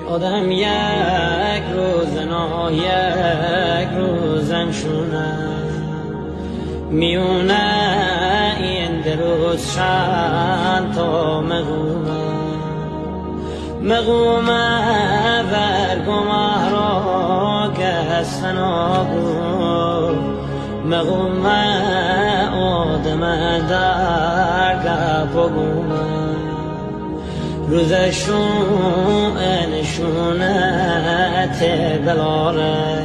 آدم یک روزم شونه میونه این دروز شن تا مغومه ورگمه را گستن آگو مغومه آدم در گفگومه روزشون نشونت بلاره